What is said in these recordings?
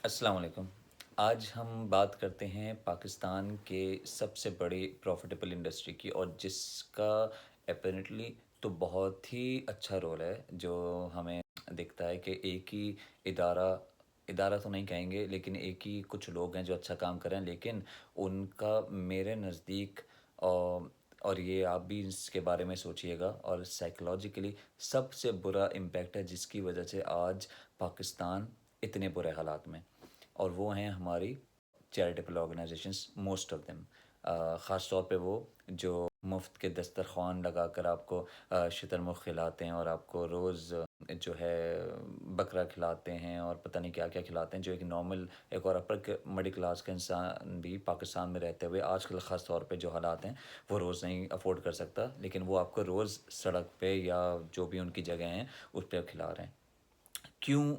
السلام علیکم۔ آج ہم بات کرتے ہیں پاکستان کے سب سے بڑی پروفیٹیبل انڈسٹری کی، اور جس کا اپیرنٹلی تو بہت ہی اچھا رول ہے، جو ہمیں دکھتا ہے کہ ایک ہی ادارہ ادارہ تو نہیں کہیں گے، لیکن ایک ہی کچھ لوگ ہیں جو اچھا کام کر رہے ہیں، لیکن ان کا میرے نزدیک اور یہ آپ بھی اس کے بارے میں سوچئے گا، اور سائیکلوجیکلی سب سے برا امپیکٹ ہے جس کی وجہ سے آج پاکستان اتنے برے حالات میں، اور وہ ہیں ہماری charitable organisations, most of them, خاص طور پہ وہ جو مفت کے دسترخوان لگا کر آپ کو شتر مرغ کھلاتے ہیں، اور آپ کو روز جو ہے بکرا کھلاتے ہیں، اور پتہ نہیں کیا کیا کھلاتے ہیں، جو ایک نارمل ایک اور اپر مڈل کلاس کا انسان بھی پاکستان میں رہتے ہوئے آج کل خاص طور پہ جو حالات ہیں وہ روز نہیں افورڈ کر سکتا، لیکن وہ آپ کو روز سڑک پہ یا جو بھی ان کی جگہ ہیں اس پہ کھلا رہے ہیں۔ کیوں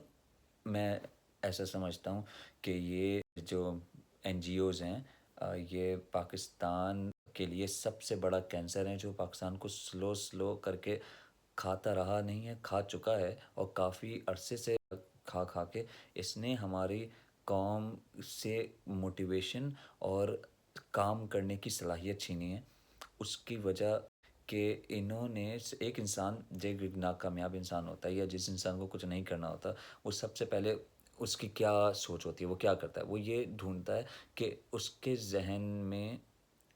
میں ایسا سمجھتا ہوں کہ یہ جو این جی اوز ہیں، یہ پاکستان کے لیے سب سے بڑا کینسر ہے، جو پاکستان کو سلو کر کے کھاتا رہا نہیں ہے، کھا چکا ہے، اور کافی عرصے سے کھا کے اس نے ہماری قوم سے موٹیویشن اور کام کرنے کی صلاحیت چھینی ہے۔ اس کی وجہ کہ انہوں نے ایک انسان جو ایک ناکامیاب انسان ہوتا ہے، یا جس انسان کو کچھ نہیں کرنا ہوتا، وہ سب سے پہلے اس کی کیا سوچ ہوتی ہے، وہ کیا کرتا ہے، وہ یہ ڈھونڈتا ہے کہ اس کے ذہن میں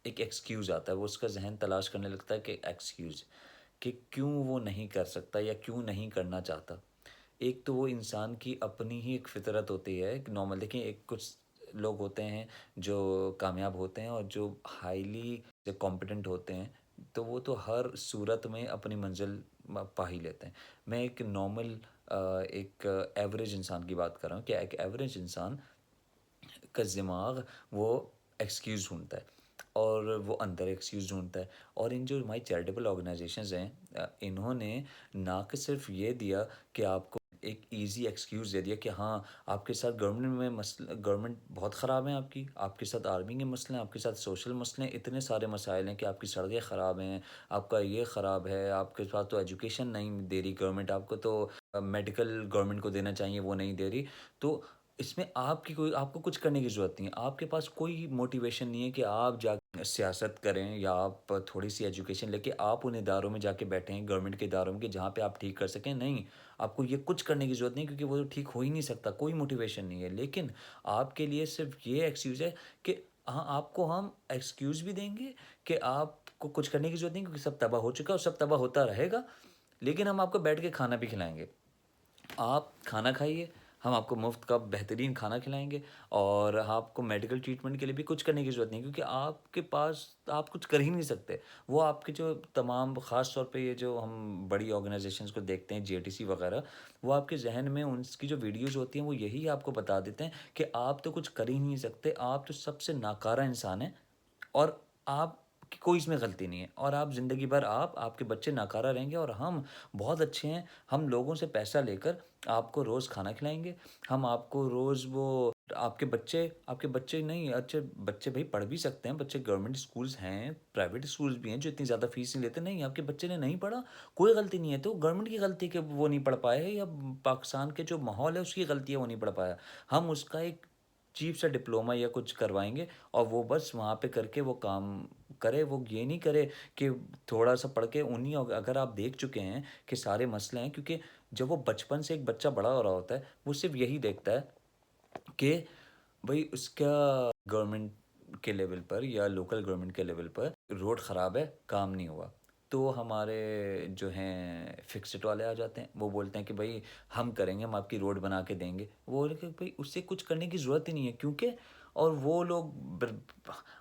ایک ایکسکیوز آتا ہے، وہ اس کا ذہن تلاش کرنے لگتا ہے کہ ایکسکیوز، کہ کیوں وہ نہیں کر سکتا یا کیوں نہیں کرنا چاہتا۔ ایک تو وہ انسان کی اپنی ہی ایک فطرت ہوتی ہے، ایک نارمل، دیکھیں ایک کچھ لوگ ہوتے ہیں جو کامیاب ہوتے ہیں اور جو ہائیلی کمپیٹنٹ ہوتے ہیں، تو وہ تو ہر صورت میں اپنی منزل پا ہی لیتے ہیں۔ میں ایک نارمل ایک ایوریج انسان کی بات کر رہا ہوں، کہ ایک ایوریج انسان کا دماغ وہ ایکسکیوز ڈھونڈتا ہے، اور وہ اندر ایکسکیوز ڈھونڈتا ہے، اور ان جو ہماری چیریٹیبل آرگنائزیشنز ہیں، انہوں نے نہ کہ صرف یہ دیا کہ آپ کو ایک ایزی ایکسکیوز دے دیا کہ ہاں آپ کے ساتھ گورنمنٹ میں گورنمنٹ بہت خراب ہیں، آپ کے ساتھ آرمی کے مسئلے ہیں، آپ کے ساتھ سوشل مسئلے ہیں، اتنے سارے مسائل ہیں کہ آپ کی سڑکیں خراب ہیں، آپ کا یہ خراب ہے، آپ کے پاس تو ایجوکیشن نہیں دے رہی گورنمنٹ، آپ کو تو میڈیکل گورنمنٹ کو دینا چاہیے وہ نہیں دے رہی، تو اس میں آپ کو کچھ کرنے کی ضرورت نہیں ہے، آپ کے پاس کوئی موٹیویشن نہیں ہے کہ آپ جا سیاست کریں، یا آپ تھوڑی سی ایجوکیشن لے کے آپ ان اداروں میں جا کے بیٹھیں، گورنمنٹ کے اداروں میں، کہ جہاں پہ آپ ٹھیک کر سکیں۔ نہیں، آپ کو یہ کچھ کرنے کی ضرورت نہیں، کیونکہ وہ ٹھیک ہو ہی نہیں سکتا، کوئی موٹیویشن نہیں ہے، لیکن آپ کے لیے صرف یہ ایکسکیوز ہے کہ ہاں آپ کو ہم ایکسکیوز بھی دیں گے کہ آپ کو کچھ کرنے کی ضرورت نہیں، کیونکہ سب تباہ ہو چکا اور سب تباہ ہوتا رہے گا، لیکن ہم آپ کو بیٹھ کے کھانا بھی کھلائیں گے، آپ کھانا کھائیے، ہم آپ کو مفت کا بہترین کھانا کھلائیں گے، اور آپ کو میڈیکل ٹریٹمنٹ کے لیے بھی کچھ کرنے کی ضرورت نہیں، کیونکہ آپ کے پاس آپ کچھ کر ہی نہیں سکتے۔ وہ آپ کے جو تمام، خاص طور پہ یہ جو ہم بڑی آرگنائزیشنز کو دیکھتے ہیں، جے ٹی سی وغیرہ، وہ آپ کے ذہن میں ان کی جو ویڈیوز ہوتی ہیں وہ یہی آپ کو بتا دیتے ہیں کہ آپ تو کچھ کر ہی نہیں سکتے، آپ تو سب سے ناکارہ انسان ہیں، اور آپ کی کوئی اس میں غلطی نہیں ہے، اور آپ زندگی بھر آپ کے بچے ناکارہ رہیں گے، اور ہم بہت اچھے ہیں، ہم لوگوں سے پیسہ لے کر آپ کو روز کھانا کھلائیں گے، ہم آپ کو روز وہ آپ کے بچے نہیں اچھے بچے بھائی پڑھ بھی سکتے ہیں، بچے گورنمنٹ اسکولز ہیں، پرائیویٹ اسکولز بھی ہیں جو اتنی زیادہ فیس نہیں لیتے، نہیں آپ کے بچے نے نہیں پڑھا، کوئی غلطی نہیں ہے، تو گورنمنٹ کی غلطی کہ وہ نہیں پڑھ پائے، یا پاکستان کے جو ماحول ہے اس کی غلطی ہے وہ نہیں پڑھ پایا، ہم اس کا ایک چیپ سا ڈپلومہ یا کچھ کروائیں گے، اور وہ بس وہاں پہ کر کے وہ کام کرے، وہ یہ نہیں کرے کہ تھوڑا سا پڑھ کے انہیں، اگر آپ دیکھ چکے ہیں کہ سارے مسئلے ہیں، کیونکہ جب وہ بچپن سے ایک بچہ بڑا ہو رہا ہوتا ہے وہ صرف یہی دیکھتا ہے کہ بھئی اس کا گورنمنٹ کے لیول پر یا لوکل گورنمنٹ کے لیول پر روڈ خراب ہے، کام نہیں ہوا، تو ہمارے جو ہیں فکسٹ والے آ جاتے ہیں، وہ بولتے ہیں کہ بھئی ہم کریں گے، ہم آپ کی روڈ بنا کے دیں گے، وہ بولے کہ بھئی اس سے کچھ کرنے کی ضرورت ہی نہیں ہے، کیونکہ اور وہ لوگ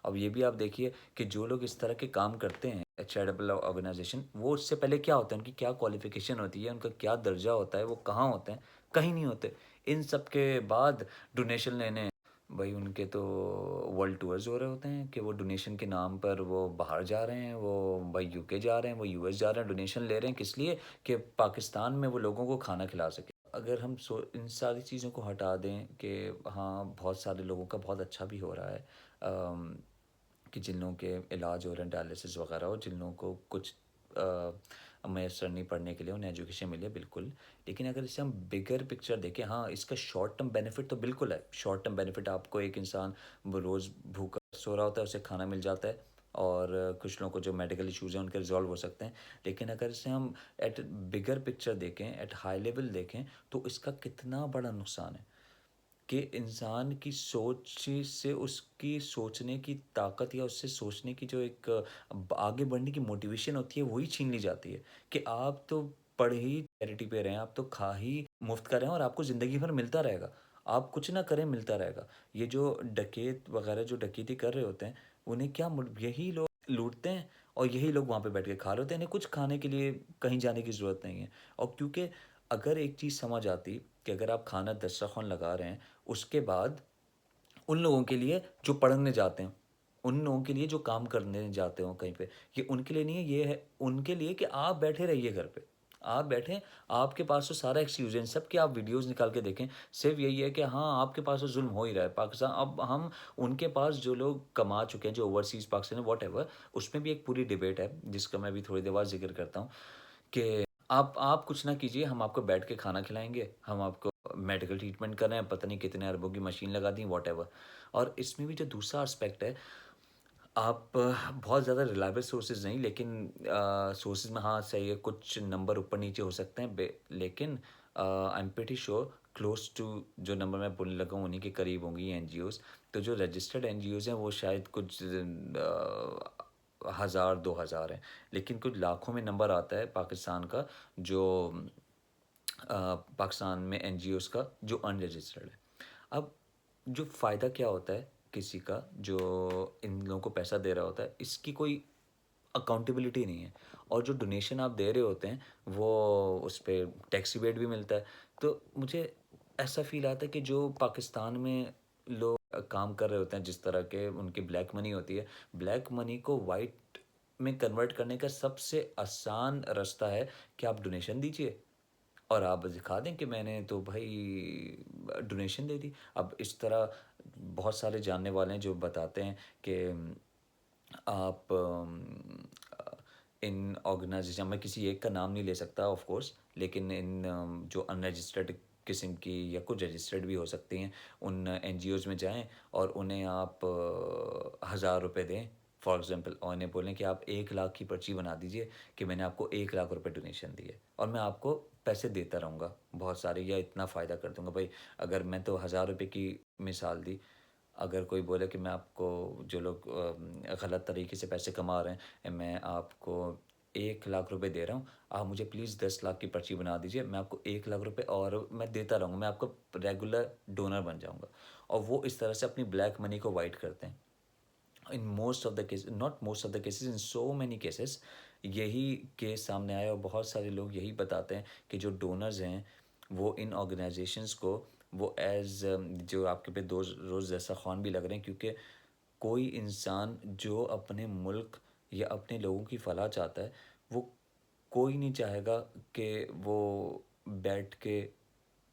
اب یہ بھی آپ دیکھیے کہ جو لوگ اس طرح کے کام کرتے ہیں چیریٹیبل آرگنائزیشن، وہ اس سے پہلے کیا ہوتا ہے، ان کی کیا کوالیفیکیشن ہوتی ہے، ان کا کیا درجہ ہوتا ہے، وہ کہاں ہوتے ہیں، کہیں نہیں ہوتے، ان سب کے بعد ڈونیشن لینے، بھائی ان کے تو ورلڈ ٹورز ہو رہے ہوتے ہیں کہ وہ ڈونیشن کے نام پر وہ باہر جا رہے ہیں، وہ بھائی یو کے جا رہے ہیں، وہ یو ایس جا رہے ہیں، ڈونیشن لے رہے ہیں، کس لیے کہ پاکستان میں وہ لوگوں کو کھانا کھلا سکے۔ اگر ہم ان ساری چیزوں کو ہٹا دیں کہ ہاں بہت سارے لوگوں کا بہت اچھا بھی ہو رہا ہے، کہ جن لوگوں کے علاج ہو رہے ہیں ڈائلسس وغیرہ، اور جن لوگوں کو کچھ میسر نہیں پڑھنے کے لیے، انہیں ایجوکیشن ملی ہے بالکل. لیکن اگر اسے ہم بگر پکچر دیکھیں، ہاں اس کا شارٹ ٹرم بینیفٹ تو بالکل ہے. شارٹ ٹرم بینیفٹ آپ کو، ایک انسان وہ روز بھوکا سو رہا ہوتا ہے، اسے کھانا مل جاتا ہے، اور کچھ لوگوں کو جو میڈیکل ایشوز ہیں ان کے ریزالو ہو سکتے ہیں. لیکن اگر اسے ہم ایٹ بگر پکچر دیکھیں، ایٹ ہائی لیول دیکھیں، تو اس کا کتنا بڑا نقصان ہے کہ انسان کی سوچ سے اس کی سوچنے کی طاقت یا اس سے سوچنے کی جو ایک آگے بڑھنے کی موٹیویشن ہوتی ہے وہی چھین لی جاتی ہے. کہ آپ تو پڑھ ہی چیریٹی پہ رہے ہیں، آپ تو کھا ہی مفت کا رہے ہیں، اور آپ کو زندگی بھر ملتا رہے گا. آپ کچھ نہ کریں ملتا رہے گا. یہ جو ڈکیت وغیرہ جو ڈکیتی کر رہے ہوتے ہیں، انہیں کیا یہی لوگ لوٹتے ہیں، اور یہی لوگ وہاں پہ بیٹھ کے کھا رہے ہوتے ہیں. انہیں کچھ کھانے کے لیے کہیں جانے کی ضرورت نہیں ہے. اور کیونکہ اگر ایک چیز سمجھ آتی کہ اگر آپ کھانا دسترخوان لگا رہے ہیں، اس کے بعد ان لوگوں کے لیے جو پڑھنے جاتے ہیں، ان لوگوں کے لیے جو کام کرنے جاتے ہوں کہیں پہ، یہ ان کے لیے نہیں ہے، یہ ہے ان کے لیے کہ آپ بیٹھے رہیے گھر پہ. آپ بیٹھیں، آپ کے پاس تو سارا ایکسکیوز ہے. سب کے آپ ویڈیوز نکال کے دیکھیں، صرف یہی ہے کہ ہاں آپ کے پاس تو ظلم ہو ہی رہا ہے. پاکستان، اب ہم ان کے پاس جو لوگ کما چکے ہیں، جو اوورسیز پاکستان ہے واٹ ایور، اس میں بھی ایک پوری ڈبیٹ ہے جس کا میں بھی تھوڑی دیر بعد ذکر کرتا ہوں. کہ آپ کچھ نہ کیجیے، ہم آپ کو بیٹھ کے کھانا کھلائیں گے، ہم آپ کو میڈیکل ٹریٹمنٹ کر رہے ہیں، پتہ نہیں کتنے اربوں کی مشین لگا دیں واٹ ایور. اور اس میں بھی جو دوسرا اسپیکٹ ہے، آپ بہت زیادہ ریلائبل سورسز نہیں، لیکن سورسز میں ہاں صحیح ہے، کچھ نمبر اوپر نیچے ہو سکتے ہیں، لیکن I'm pretty sure close to جو نمبر میں بولنے لگا ہوں انہیں کے قریب ہوں گی این جی اوز. تو جو رجسٹرڈ این جی اوز ہیں وہ شاید کچھ 1000 2000 ہیں، لیکن کچھ لاکھوں میں نمبر آتا ہے پاکستان کا، جو پاکستان میں این جی اوز کا جو ان رجسٹرڈ ہے. اب جو فائدہ کیا ہوتا ہے کسی کا جو ان لوگوں کو پیسہ دے رہا ہوتا ہے، اس کی کوئی اکاؤنٹیبلٹی نہیں ہے. اور جو ڈونیشن آپ دے رہے ہوتے ہیں وہ اس پہ ٹیکس ریبیٹ بھی ملتا ہے. تو مجھے ایسا فیل آتا ہے کہ جو پاکستان میں لوگ کام کر رہے ہوتے ہیں، جس طرح کے ان کی بلیک منی ہوتی ہے، بلیک منی کو وائٹ میں کنورٹ کرنے کا سب سے آسان راستہ ہے کہ آپ ڈونیشن دیجئے، اور آپ دکھا دیں کہ میں نے تو بھائی ڈونیشن دے دی. اب اس طرح بہت سارے جاننے والے ہیں جو بتاتے ہیں کہ آپ ان آرگنائزیشن میں کسی ایک کا نام نہیں لے سکتا آف کورس، لیکن ان جو ان رجسٹرڈ قسم کی یا کچھ رجسٹرڈ بھی ہو سکتی ہیں، ان این جی اوز میں جائیں اور انہیں آپ 1000 روپے دیں فار ایگزامپل، اور انہیں بولیں کہ آپ 1 لاکھ کی پرچی بنا دیجئے کہ میں نے آپ کو 1 لاکھ روپے ڈونیشن دیے، اور میں آپ کو پیسے دیتا رہوں گا بہت سارے، یا اتنا فائدہ کر دوں گا. بھائی اگر میں تو 1000 روپے کی مثال دی، اگر کوئی بولے کہ میں آپ کو، جو لوگ غلط طریقے سے پیسے کما رہے ہیں، میں آپ کو 1 لاکھ روپے دے رہا ہوں، آپ مجھے پلیز 10 لاکھ کی پرچی بنا دیجیے، میں آپ کو 1 لاکھ روپے اور میں دیتا رہوں گا، میں آپ کا ریگولر ڈونر بن جاؤں گا. اور وہ اس طرح سے اپنی بلیک منی کو وائٹ کرتے ہیں. In most of the cases, not most of the cases, in so many cases یہی کیس سامنے آئے، اور بہت سارے لوگ یہی بتاتے ہیں کہ جو ڈونرز ہیں وہ ان آرگنائزیشنز کو وہ ایز جو آپ کے پہ دو روز جیسا خوان بھی لگ رہے ہیں. کیونکہ کوئی انسان جو اپنے ملک یا اپنے لوگوں کی فلاح چاہتا ہے، وہ کوئی نہیں چاہے گا کہ وہ بیٹھ کے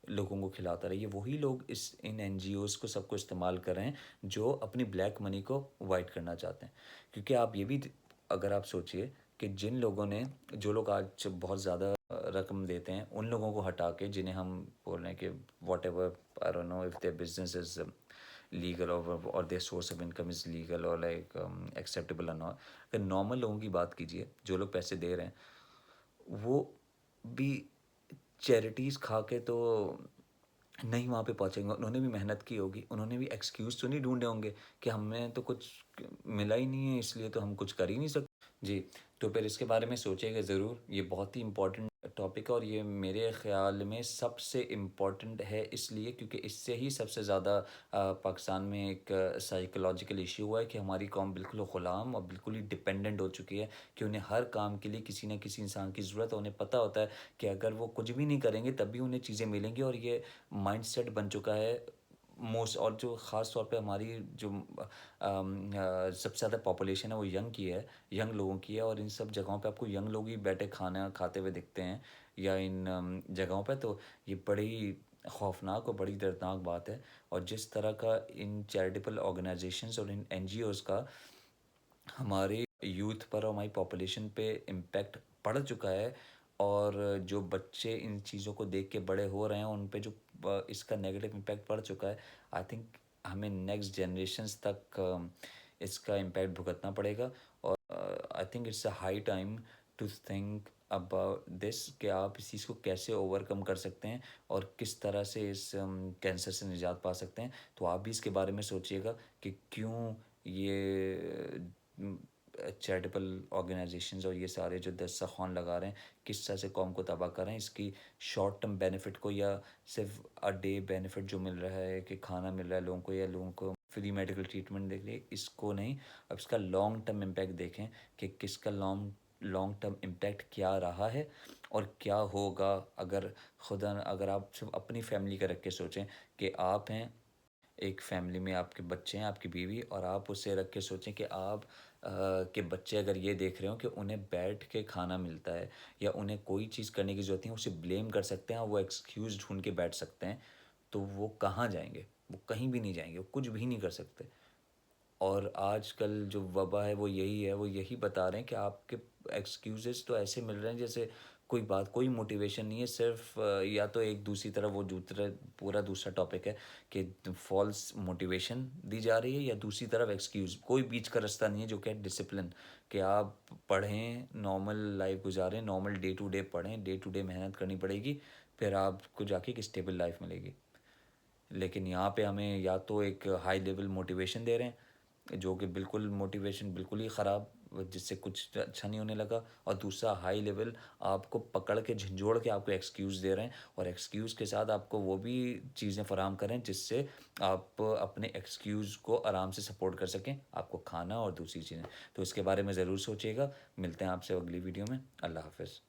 لوگوں کو کھلاتا رہے. یہ وہی لوگ ان این جی اوز کو سب کو استعمال کر رہے ہیں جو اپنی بلیک منی کو وائٹ کرنا چاہتے ہیں. کیونکہ آپ یہ بھی اگر آپ سوچئے کہ جن لوگوں نے، جو لوگ آج بہت زیادہ رقم دیتے ہیں، ان لوگوں کو ہٹا کے جنہیں ہم بول رہے ہیں کہ whatever I don't know if their business is legal اور their source of income is legal اور لائک ایکسیپٹیبل اور ناٹ. اگر نارمل لوگوں کی بات کیجیے، جو لوگ پیسے دے رہے ہیں، وہ بھی چیریٹیز کھا کے تو نہیں وہاں پہ پہنچیں گے. انہوں نے بھی محنت کی ہوگی، انہوں نے بھی ایکسکیوز تو نہیں ڈھونڈے ہوں گے کہ ہمیں تو کچھ ملا ہی نہیں ہے اس لیے تو ہم کچھ کر ہی نہیں سکتے. جی، تو پھر اس کے بارے میں سوچے گا ضرور. یہ بہت ہی امپورٹنٹ ٹاپک ہے، اور یہ میرے خیال میں سب سے امپورٹنٹ ہے اس لیے کیونکہ اس سے ہی سب سے زیادہ پاکستان میں ایک سائیکولوجیکل ایشو ہوا ہے کہ ہماری قوم بالکل غلام اور بالکل ہی ڈپینڈنٹ ہو چکی ہے، کہ انہیں ہر کام کے لیے کسی نہ کسی انسان کی ضرورت ہے. انہیں پتہ ہوتا ہے کہ اگر وہ کچھ بھی نہیں کریں گے تب بھی انہیں چیزیں ملیں گی. اور یہ مائنڈ سیٹ بن چکا ہے موسٹ، اور جو خاص طور پہ ہماری جو سب سے زیادہ پاپولیشن ہے وہ ینگ کی ہے، ینگ لوگوں کی ہے. اور ان سب جگہوں پہ آپ کو ینگ لوگ ہی بیٹھے کھانا کھاتے ہوئے دکھتے ہیں یا ان جگہوں پہ. تو یہ بڑی خوفناک اور بڑی دردناک بات ہے. اور جس طرح کا ان چیریٹیبل آرگنائزیشنز اور ان این جی اوز کا ہمارے یوتھ پر اور ہماری پاپولیشن پہ امپیکٹ پڑ چکا ہے، اور جو بچے ان چیزوں کو دیکھ کے بڑے ہو رہے ہیں ان پہ جو اس کا نیگیٹو امپیکٹ پڑ چکا ہے، آئی تھنک ہمیں نیکسٹ جنریشنس تک اس کا امپیکٹ بھگتنا پڑے گا. اور I think it's a high time to think about this کہ آپ اس چیز کو کیسے اوور کم کر سکتے ہیں اور کس طرح سے اس کینسر سے نجات پا سکتے ہیں. تو آپ بھی اس کے بارے میں سوچیے گا کہ کیوں یہ چیریٹیبل آرگنائزیشنز اور یہ سارے جو دسترخوان لگا رہے ہیں کس طرح سے قوم کو تباہ کر رہے ہیں. اس کی شارٹ ٹرم بینیفٹ کو یا صرف ڈے بینیفٹ جو مل رہا ہے کہ کھانا مل رہا ہے لوگوں کو فری میڈیکل ٹریٹمنٹ دیکھ لیں، اس کو نہیں، اب اس کا لانگ ٹرم امپیکٹ دیکھیں کہ کس کا لانگ ٹرم امپیکٹ کیا رہا ہے اور کیا ہوگا. اگر آپ صرف اپنی فیملی کا رکھ کے سوچیں کہ آپ ہیں ایک فیملی میں، آپ کے بچے ہیں، آپ کی بیوی، اور آپ اسے رکھ کے سوچیں کہ آپ کے بچے اگر یہ دیکھ رہے ہوں کہ انہیں بیٹھ کے کھانا ملتا ہے یا انہیں کوئی چیز کرنے کی ضرورت نہیں، اسے بلیم کر سکتے ہیں، وہ ایکسکیوز ڈھونڈ کے بیٹھ سکتے ہیں، تو وہ کہاں جائیں گے؟ وہ کہیں بھی نہیں جائیں گے، وہ کچھ بھی نہیں کر سکتے. اور آج کل جو وبا ہے وہ یہی ہے، وہ یہی بتا رہے ہیں کہ آپ کے ایکسکیوزز تو ایسے مل رہے ہیں جیسے کوئی موٹیویشن نہیں ہے، صرف یا تو ایک دوسری طرف وہ پورا دوسرا ٹاپک ہے کہ فالس موٹیویشن دی جا رہی ہے، یا دوسری طرف ایکسکیوز. کوئی بیچ کا رستہ نہیں ہے جو کہ ہے ڈسپلن، کہ آپ پڑھیں، نارمل لائف گزاریں، نارمل ڈے ٹو ڈے پڑھیں، ڈے ٹو ڈے محنت کرنی پڑے گی، پھر آپ کو جا کے ایک اسٹیبل لائف ملے گی. لیکن یہاں پہ ہمیں یا تو ایک ہائی لیول موٹیویشن دے رہے ہیں جو کہ بالکل موٹیویشن بالکل ہی خراب، جس سے کچھ اچھا نہیں ہونے لگا، اور دوسرا ہائی لیول آپ کو پکڑ کے جھنجھوڑ کے آپ کو ایکسکیوز دے رہے ہیں، اور ایکسکیوز کے ساتھ آپ کو وہ بھی چیزیں فراہم کریں جس سے آپ اپنے ایکسکیوز کو آرام سے سپورٹ کر سکیں، آپ کو کھانا اور دوسری چیزیں. تو اس کے بارے میں ضرور سوچیے گا. ملتے ہیں آپ سے اگلی ویڈیو میں. اللہ حافظ.